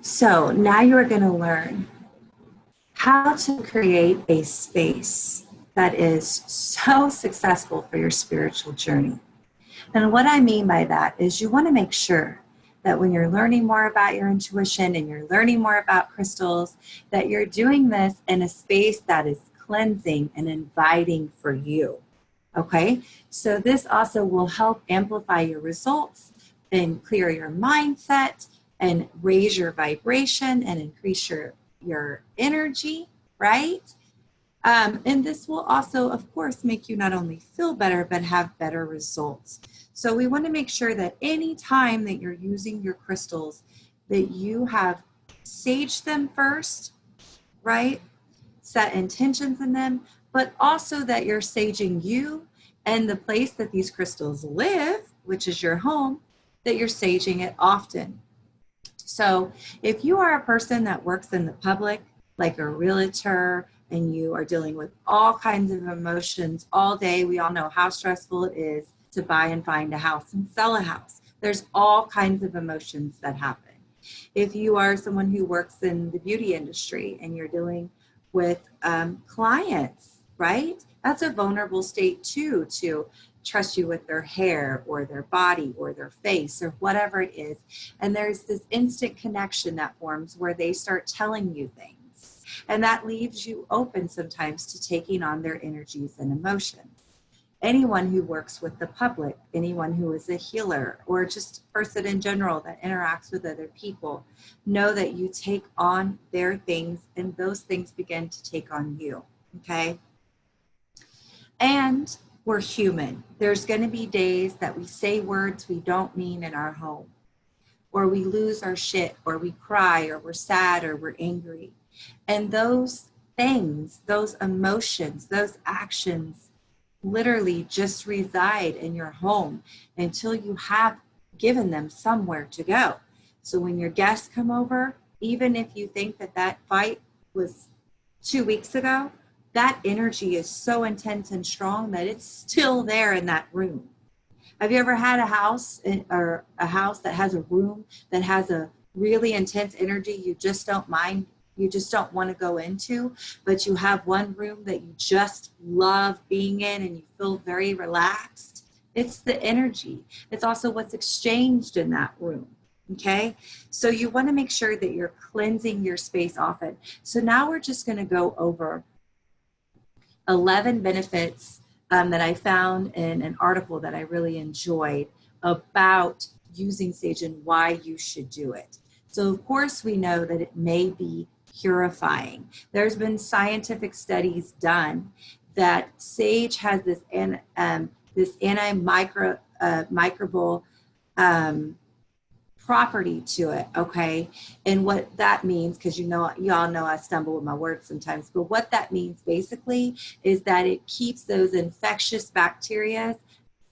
So now you're going to learn how to create a space that is so successful for your spiritual journey. And what I mean by that is you want to make sure that when you're learning more about your intuition and you're learning more about crystals, that you're doing this in a space that is cleansing and inviting for you. Okay, so this also will help amplify your results and clear your mindset and raise your vibration and increase your energy, right? And this will also, of course, make you not only feel better, but have better results. So we want to make sure that any time that you're using your crystals, that you have saged them first, right? Set intentions in them, but also that you're saging you and the place that these crystals live, which is your home, that you're saging it often. So if you are a person that works in the public, like a realtor, and you are dealing with all kinds of emotions all day, we all know how stressful it is to buy and find a house and sell a house. There's all kinds of emotions that happen. If you are someone who works in the beauty industry and you're dealing with clients, right? That's a vulnerable state too, to trust you with their hair or their body or their face or whatever it is. And there's this instant connection that forms where they start telling you things. And that leaves you open sometimes to taking on their energies and emotions. Anyone who works with the public, anyone who is a healer, or just a person in general that interacts with other people, know that you take on their things and those things begin to take on you, okay? And we're human. There's going to be days that we say words we don't mean in our home, or we lose our shit, or we cry, or we're sad, or we're angry. And those things, those emotions, those actions literally just reside in your home until you have given them somewhere to go. So when your guests come over, even if you think that that fight was 2 weeks ago, that energy is so intense and strong that it's still there in that room. Have you ever had a house or a house that has a room that has a really intense energy you just don't mind, you just don't want to go into, but you have one room that you just love being in and you feel very relaxed? It's the energy. It's also what's exchanged in that room. Okay, so you want to make sure that you're cleansing your space often. So now we're just going to go over 11 benefits that I found in an article that I really enjoyed about using sage and why you should do it. So of course we know that it may be purifying. There's been scientific studies done that sage has this antimicrobial property to it, okay? And what that means, because y'all know I stumble with my words sometimes, but what that means basically is that it keeps those infectious bacteria,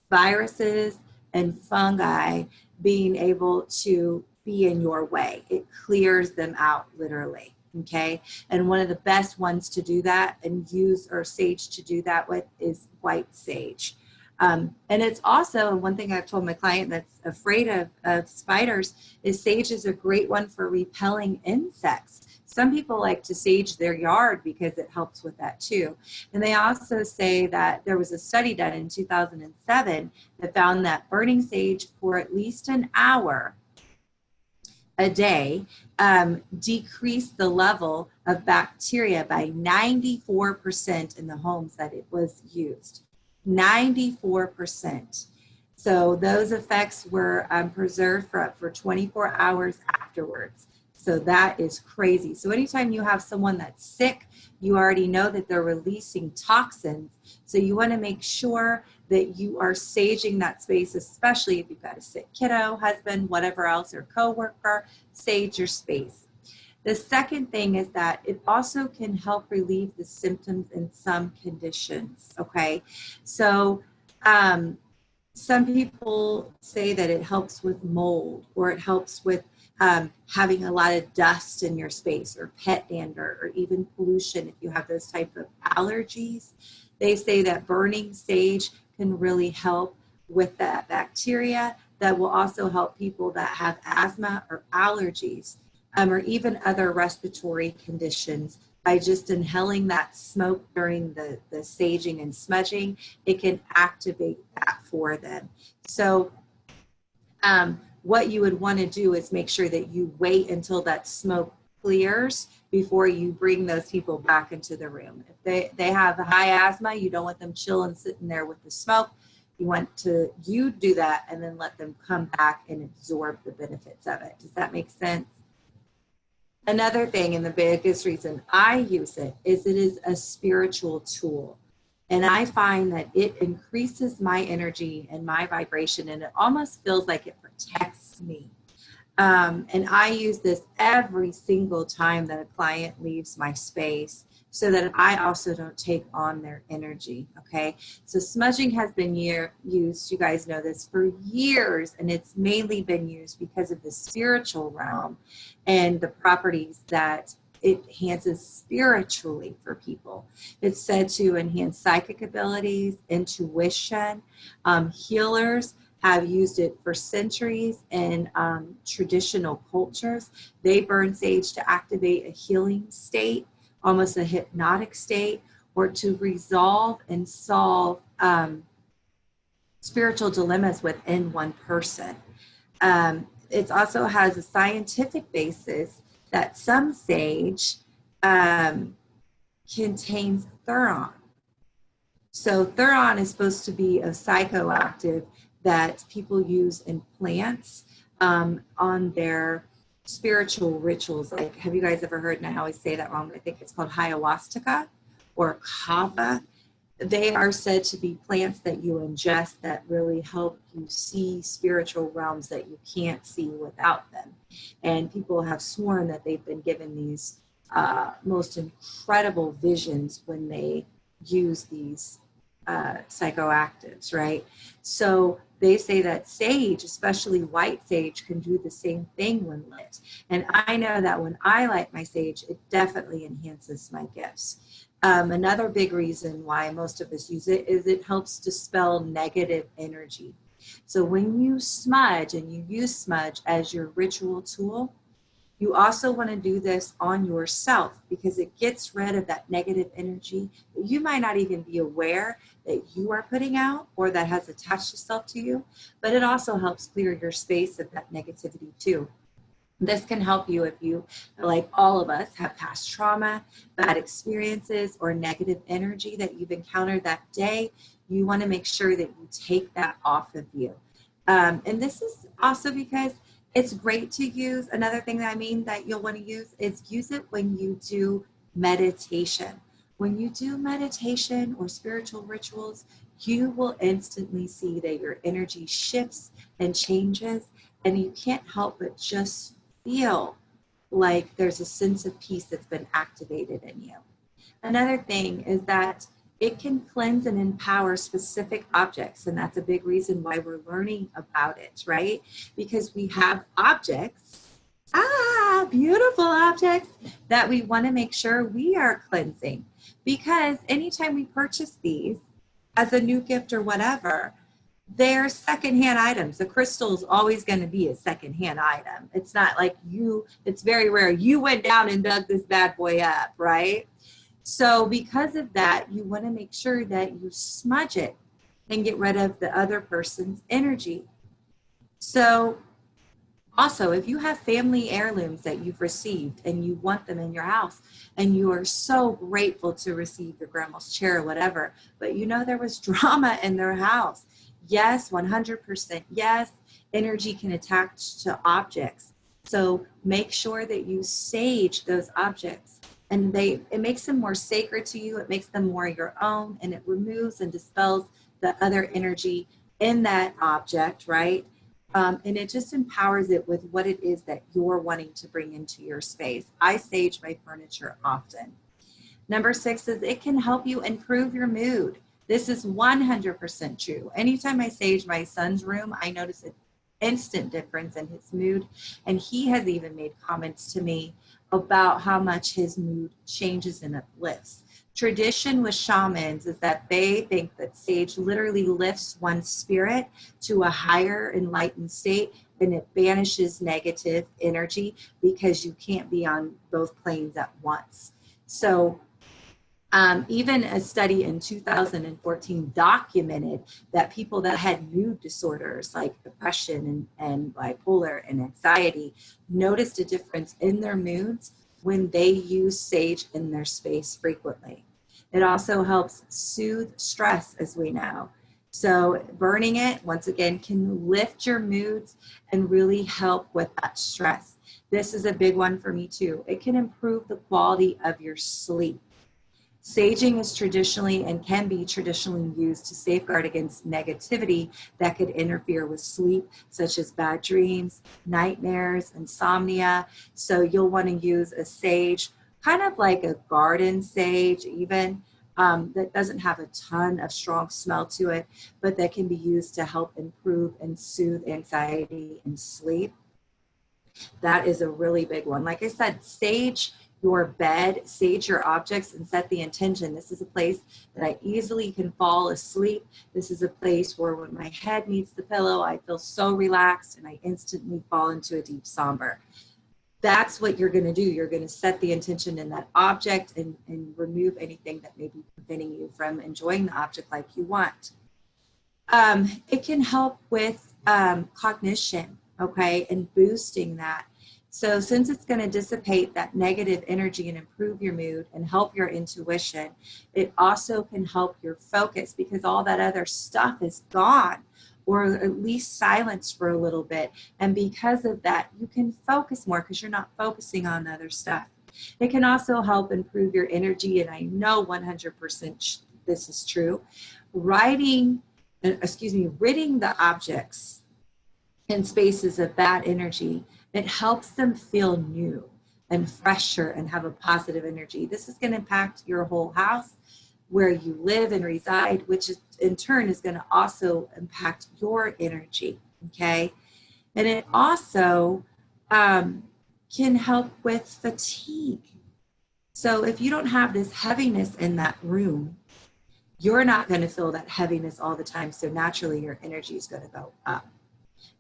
viruses, and fungi being able to be in your way. It clears them out literally, okay? And one of the best ones to do that and use or sage to do that with is white sage. And it's also one thing I've told my client that's afraid of spiders is sage is a great one for repelling insects. Some people like to sage their yard because it helps with that too. And they also say that there was a study done in 2007 that found that burning sage for at least an hour a day decreased the level of bacteria by 94% in the homes that it was used. 94%. So those effects were preserved for 24 hours afterwards. So that is crazy. So anytime you have someone that's sick, you already know that they're releasing toxins. So you want to make sure that you are saging that space, especially if you've got a sick kiddo, husband, whatever else, or coworker, sage your space. The second thing is that it also can help relieve the symptoms in some conditions, okay? So some people say that it helps with mold, or it helps with having a lot of dust in your space, or pet dander, or even pollution if you have those type of allergies. They say that burning sage can really help with that bacteria. That will also help people that have asthma or allergies. or even other respiratory conditions. By just inhaling that smoke during the saging and smudging, it can activate that for them. So what you would want to do is make sure that you wait until that smoke clears before you bring those people back into the room. If they have high asthma, you don't want them chilling, sitting there with the smoke. You do that and then let them come back and absorb the benefits of it. Does that make sense? Another thing, and the biggest reason I use it is a spiritual tool. And I find that it increases my energy and my vibration, and it almost feels like it protects me. And I use this every single time that a client leaves my space so that I also don't take on their energy, okay? So smudging has been used, you guys know this, for years, and it's mainly been used because of the spiritual realm and the properties that it enhances spiritually for people. It's said to enhance psychic abilities, intuition. Healers have used it for centuries in traditional cultures. They burn sage to activate a healing state, almost a hypnotic state, or to resolve and solve spiritual dilemmas within one person. It also has a scientific basis that some sage contains thuron. So thuron is supposed to be a psychoactive that people use in plants on their spiritual rituals. Like, have you guys ever heard, and I always say that wrong, but I think it's called ayahuasca or kava. They are said to be plants that you ingest that really help you see spiritual realms that you can't see without them. And people have sworn that they've been given these most incredible visions when they use these psychoactives, right? So they say that sage, especially white sage, can do the same thing when lit. And I know that when I light my sage, it definitely enhances my gifts. Another big reason why most of us use it is it helps dispel negative energy. So when you smudge and you use smudge as your ritual tool, you also want to do this on yourself because it gets rid of that negative energy that you might not even be aware that you are putting out or that has attached itself to you, but it also helps clear your space of that negativity too. This can help you if you, like all of us, have past trauma, bad experiences, or negative energy that you've encountered that day. You want to make sure that you take that off of you. And this is also because it's great to use. Another thing that I mean that you'll want to use it when you do meditation. When you do meditation or spiritual rituals, you will instantly see that your energy shifts and changes, and you can't help but just feel like there's a sense of peace that's been activated in you. Another thing is that it can cleanse and empower specific objects, and that's a big reason why we're learning about it, right? Because we have objects, beautiful objects that we want to make sure we are cleansing. Because anytime we purchase these as a new gift or whatever, they're secondhand items. The crystal is always going to be a secondhand item. It's not like it's very rare. You went down and dug this bad boy up, right? So because of that, you want to make sure that you smudge it and get rid of the other person's energy. So also, if you have family heirlooms that you've received and you want them in your house and you are so grateful to receive your grandma's chair or whatever, but you know there was drama in their house. Yes, 100%. Yes, energy can attach to objects. So make sure that you sage those objects, and it makes them more sacred to you. It makes them more your own, and it removes and dispels the other energy in that object, right? And it just empowers it with what it is that you're wanting to bring into your space. I sage my furniture often. Number 6 is it can help you improve your mood. This is 100% true. Anytime I sage my son's room, I notice an instant difference in his mood. And he has even made comments to me about how much his mood changes and uplifts. Tradition with shamans is that they think that sage literally lifts one's spirit to a higher enlightened state and it banishes negative energy because you can't be on both planes at once. So even a study in 2014 documented that people that had mood disorders like depression and bipolar and anxiety noticed a difference in their moods when they use sage in their space frequently. It also helps soothe stress, as we know. So burning it, once again, can lift your moods and really help with that stress. This is a big one for me too. It can improve the quality of your sleep. Saging is traditionally and can be traditionally used to safeguard against negativity that could interfere with sleep, such as bad dreams, nightmares, insomnia. So you'll want to use a sage, kind of like a garden sage even, that doesn't have a ton of strong smell to it, but that can be used to help improve and soothe anxiety and sleep. That is a really big one. Like I said, sage your bed, sage your objects, and set the intention. This is a place that I easily can fall asleep. This is a place where when my head meets the pillow, I feel so relaxed and I instantly fall into a deep slumber. That's what you're going to do. You're going to set the intention in that object and remove anything that may be preventing you from enjoying the object like you want. It can help with cognition, okay, and boosting that. So since it's going to dissipate that negative energy and improve your mood and help your intuition, it also can help your focus because all that other stuff is gone or at least silenced for a little bit. And because of that, you can focus more because you're not focusing on the other stuff. It can also help improve your energy, and I know 100% this is true. Ridding the objects and spaces of bad energy, it helps them feel new and fresher and have a positive energy. This is going to impact your whole house, where you live and reside, which is, in turn is going to also impact your energy, okay? And it also can help with fatigue. So if you don't have this heaviness in that room, you're not going to feel that heaviness all the time. So naturally your energy is going to go up.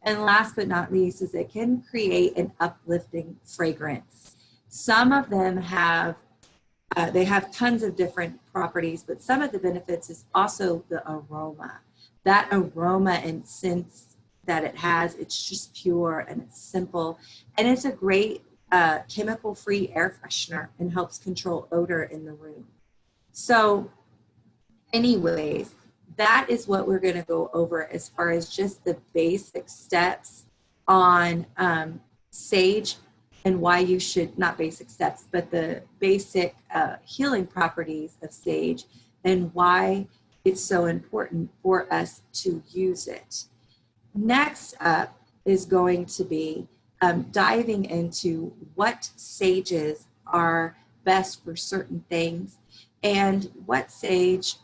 And last but not least is it can create an uplifting fragrance. Some of them have, they have tons of different properties, but some of the benefits is also the aroma. That aroma and scent that it has, it's just pure and it's simple. And it's a great chemical-free air freshener and helps control odor in the room. So anyways, that is what we're going to go over as far as just the basic steps on sage and why you should, not basic steps, but the basic healing properties of sage and why it's so important for us to use it. Next up is going to be diving into what sages are best for certain things and what sage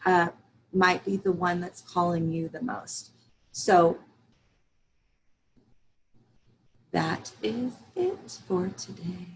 might be the one that's calling you the most. So that is it for today.